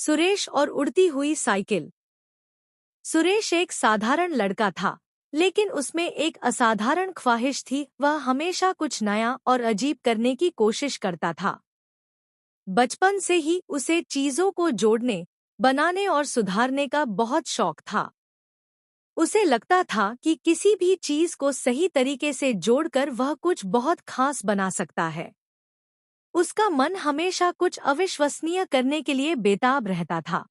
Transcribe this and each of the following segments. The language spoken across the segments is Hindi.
सुरेश और उड़ती हुई साइकिल। सुरेश एक साधारण लड़का था, लेकिन उसमें एक असाधारण ख्वाहिश थी। वह हमेशा कुछ नया और अजीब करने की कोशिश करता था। बचपन से ही उसे चीजों को जोड़ने, बनाने और सुधारने का बहुत शौक था। उसे लगता था कि किसी भी चीज को सही तरीके से जोड़कर वह कुछ बहुत खास बना सकता है। उसका मन हमेशा कुछ अविश्वसनीय करने के लिए बेताब रहता था।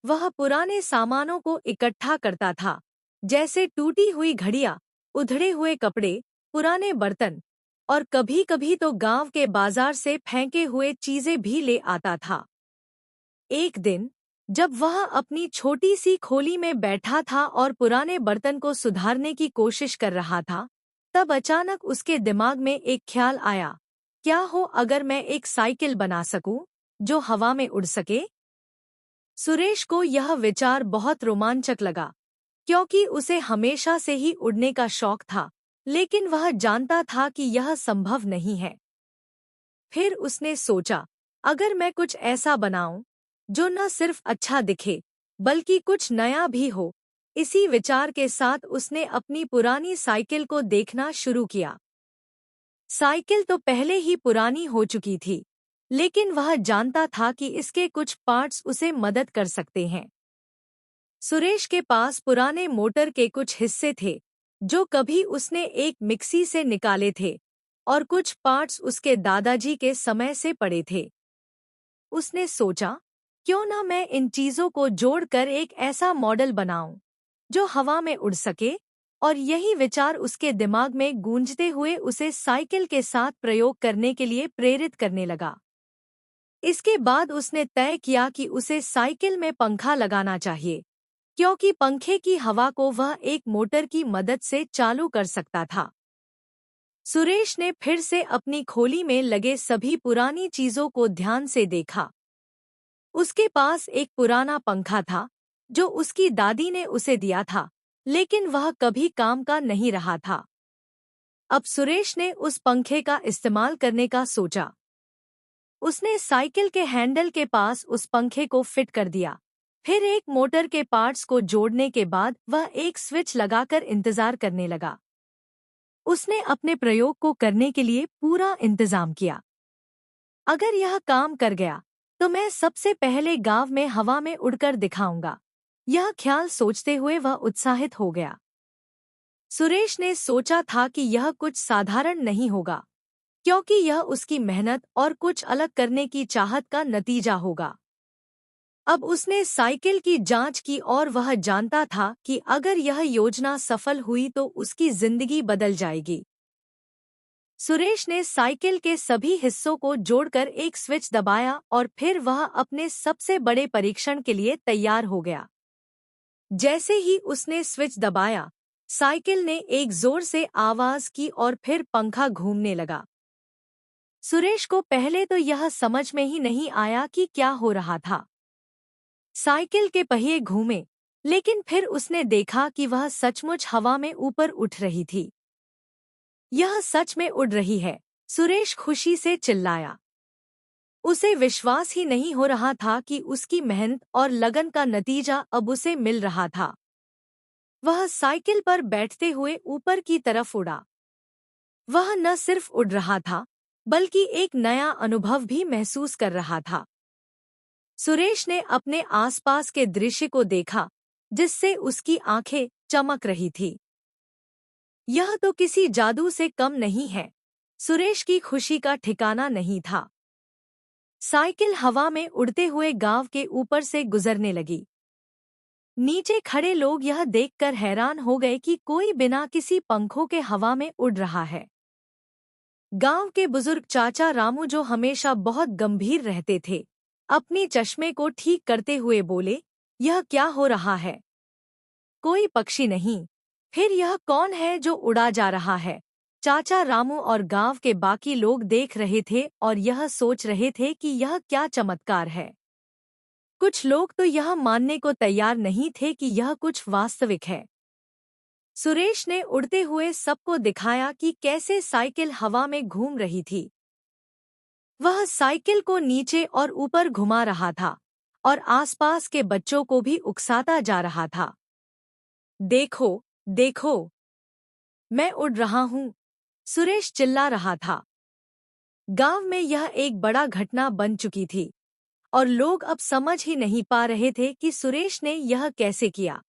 वह पुराने सामानों को इकट्ठा करता था, जैसे टूटी हुई घड़ियां, उधड़े हुए कपड़े, पुराने बर्तन और कभी-कभी तो गांव के बाजार से फेंके हुए चीजें भी ले आता था। एक दिन, जब वह अपनी छोटी सी खोली में बैठा था और पुराने बर्तन को सुधारने की कोशिश कर रहा था, तब अचानक उसके दिमाग में एक ख्याल आया। क्या हो अगर मैं एक साइकिल बना सकूं, जो हवा में उड़ सके? सुरेश को यह विचार बहुत रोमांचक लगा, क्योंकि उसे हमेशा से ही उड़ने का शौक था, लेकिन वह जानता था कि यह संभव नहीं है। फिर उसने सोचा, अगर मैं कुछ ऐसा बनाऊं, जो न सिर्फ अच्छा दिखे, बल्कि कुछ नया भी हो। इसी विचार के साथ उसने अपनी पुरानी साइकिल को देखना शुरू किया। साइकिल तो पहले ही पुरानी हो चुकी थी, लेकिन वह जानता था कि इसके कुछ पार्ट्स उसे मदद कर सकते हैं। सुरेश के पास पुराने मोटर के कुछ हिस्से थे, जो कभी उसने एक मिक्सी से निकाले थे, और कुछ पार्ट्स उसके दादाजी के समय से पड़े थे। उसने सोचा, क्यों ना मैं इन चीजों को जोड़कर एक ऐसा मॉडल बनाऊं, जो हवा में उड़ सके। और यही विचार उसके दिमाग में गूंजते हुए उसे साइकिल के साथ प्रयोग करने के लिए प्रेरित करने लगा। इसके बाद उसने तय किया कि उसे साइकिल में पंखा लगाना चाहिए, क्योंकि पंखे की हवा को वह एक मोटर की मदद से चालू कर सकता था। सुरेश ने फिर से अपनी खोली में लगे सभी पुरानी चीजों को ध्यान से देखा। उसके पास एक पुराना पंखा था, जो उसकी दादी ने उसे दिया था, लेकिन वह कभी काम का नहीं रहा था। अब सुरेश ने उस पंखे का इस्तेमाल करने का सोचा। उसने साइकिल के हैंडल के पास उस पंखे को फिट कर दिया। फिर एक मोटर के पार्ट्स को जोड़ने के बाद वह एक स्विच लगाकर इंतजार करने लगा। उसने अपने प्रयोग को करने के लिए पूरा इंतजाम किया। अगर यह काम कर गया, तो मैं सबसे पहले गांव में हवा में उड़कर दिखाऊंगा। यह ख्याल सोचते हुए वह उत्साहित हो गया। सुरेश ने सोचा था कि यह कुछ साधारण नहीं होगा, क्योंकि यह उसकी मेहनत और कुछ अलग करने की चाहत का नतीजा होगा। अब उसने साइकिल की जांच की और वह जानता था कि अगर यह योजना सफल हुई तो उसकी जिंदगी बदल जाएगी। सुरेश ने साइकिल के सभी हिस्सों को जोड़कर एक स्विच दबाया और फिर वह अपने सबसे बड़े परीक्षण के लिए तैयार हो गया। जैसे ही उसने स्विच दबाया, साइकिल ने एक जोर से आवाज की और फिर पंखा घूमने लगा। सुरेश को पहले तो यह समझ में ही नहीं आया कि क्या हो रहा था। साइकिल के पहिए घूमे, लेकिन फिर उसने देखा कि वह सचमुच हवा में ऊपर उठ रही थी। यह सच में उड़ रही है, सुरेश खुशी से चिल्लाया। उसे विश्वास ही नहीं हो रहा था कि उसकी मेहनत और लगन का नतीजा अब उसे मिल रहा था। वह साइकिल पर बैठते हुए ऊपर की तरफ उड़ा। वह न सिर्फ उड़ रहा था, बल्कि एक नया अनुभव भी महसूस कर रहा था। सुरेश ने अपने आसपास के दृश्य को देखा, जिससे उसकी आंखें चमक रही थी। यह तो किसी जादू से कम नहीं है। सुरेश की खुशी का ठिकाना नहीं था। साइकिल हवा में उड़ते हुए गांव के ऊपर से गुजरने लगी। नीचे खड़े लोग यह देखकर हैरान हो गए कि कोई बिना किसी पंखों के हवा में उड़ रहा है। गांव के बुजुर्ग चाचा रामू, जो हमेशा बहुत गंभीर रहते थे, अपनी चश्मे को ठीक करते हुए बोले, यह क्या हो रहा है? कोई पक्षी नहीं। फिर यह कौन है जो उड़ा जा रहा है? चाचा रामू और गांव के बाकी लोग देख रहे थे और यह सोच रहे थे कि यह क्या चमत्कार है। कुछ लोग तो यह मानने को तैयार नहीं थे कि यह कुछ वास्तविक है। सुरेश ने उड़ते हुए सबको दिखाया कि कैसे साइकिल हवा में घूम रही थी। वह साइकिल को नीचे और ऊपर घुमा रहा था, और आसपास के बच्चों को भी उकसाता जा रहा था। देखो, देखो, मैं उड़ रहा हूँ, सुरेश चिल्ला रहा था। गांव में यह एक बड़ा घटना बन चुकी थी और लोग अब समझ ही नहीं पा रहे थे कि सुरेश ने यह कैसे किया।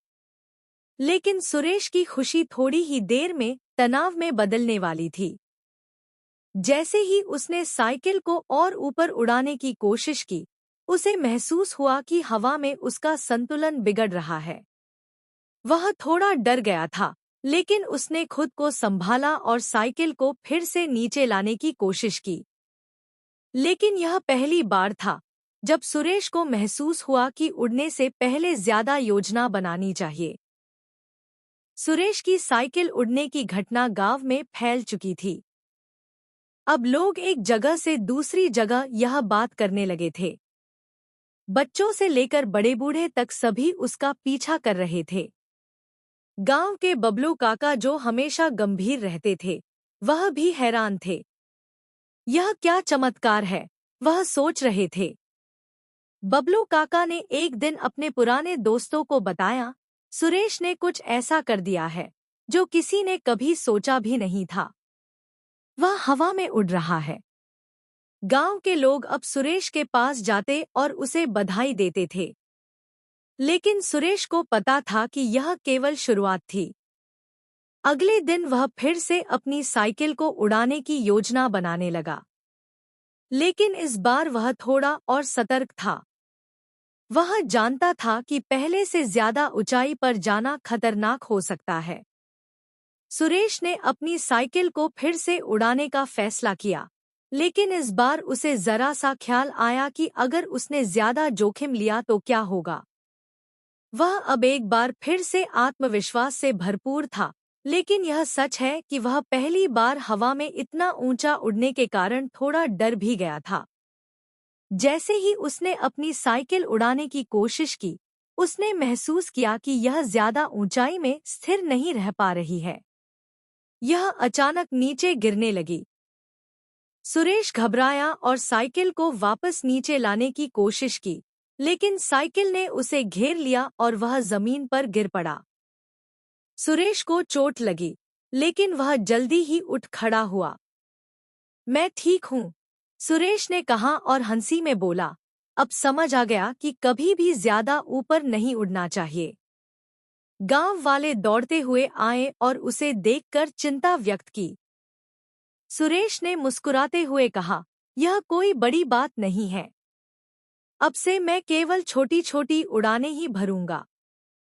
लेकिन सुरेश की खुशी थोड़ी ही देर में तनाव में बदलने वाली थी। जैसे ही उसने साइकिल को और ऊपर उड़ाने की कोशिश की, उसे महसूस हुआ कि हवा में उसका संतुलन बिगड़ रहा है। वह थोड़ा डर गया था, लेकिन उसने खुद को संभाला और साइकिल को फिर से नीचे लाने की कोशिश की। लेकिन यह पहली बार था जब सुरेश को महसूस हुआ कि उड़ने से पहले ज्यादा योजना बनानी चाहिए। सुरेश की साइकिल उड़ने की घटना गांव में फैल चुकी थी। अब लोग एक जगह से दूसरी जगह यह बात करने लगे थे। बच्चों से लेकर बड़े बूढ़े तक सभी उसका पीछा कर रहे थे। गांव के बबलू काका, जो हमेशा गंभीर रहते थे, वह भी हैरान थे। यह क्या चमत्कार है, वह सोच रहे थे। बबलू काका ने एक दिन अपने पुराने दोस्तों को बताया, सुरेश ने कुछ ऐसा कर दिया है जो किसी ने कभी सोचा भी नहीं था। वह हवा में उड़ रहा है। गांव के लोग अब सुरेश के पास जाते और उसे बधाई देते थे। लेकिन सुरेश को पता था कि यह केवल शुरुआत थी। अगले दिन वह फिर से अपनी साइकिल को उड़ाने की योजना बनाने लगा। लेकिन इस बार वह थोड़ा और सतर्क था। वह जानता था कि पहले से ज्यादा ऊंचाई पर जाना खतरनाक हो सकता है। सुरेश ने अपनी साइकिल को फिर से उड़ाने का फैसला किया, लेकिन इस बार उसे जरा सा ख्याल आया कि अगर उसने ज्यादा जोखिम लिया तो क्या होगा। वह अब एक बार फिर से आत्मविश्वास से भरपूर था, लेकिन यह सच है कि वह पहली बार हवा में इतना ऊंचा उड़ने के कारण थोड़ा डर भी गया था। जैसे ही उसने अपनी साइकिल उड़ाने की कोशिश की, उसने महसूस किया कि यह ज्यादा ऊंचाई में स्थिर नहीं रह पा रही है। यह अचानक नीचे गिरने लगी। सुरेश घबराया और साइकिल को वापस नीचे लाने की कोशिश की, लेकिन साइकिल ने उसे घेर लिया और वह जमीन पर गिर पड़ा। सुरेश को चोट लगी, लेकिन वह जल्दी ही उठ खड़ा हुआ। मैं ठीक हूँ, सुरेश ने कहा और हंसी में बोला, अब समझ आ गया कि कभी भी ज्यादा ऊपर नहीं उड़ना चाहिए। गांव वाले दौड़ते हुए आए और उसे देखकर चिंता व्यक्त की। सुरेश ने मुस्कुराते हुए कहा, यह कोई बड़ी बात नहीं है। अब से मैं केवल छोटी छोटी उड़ानें ही भरूंगा।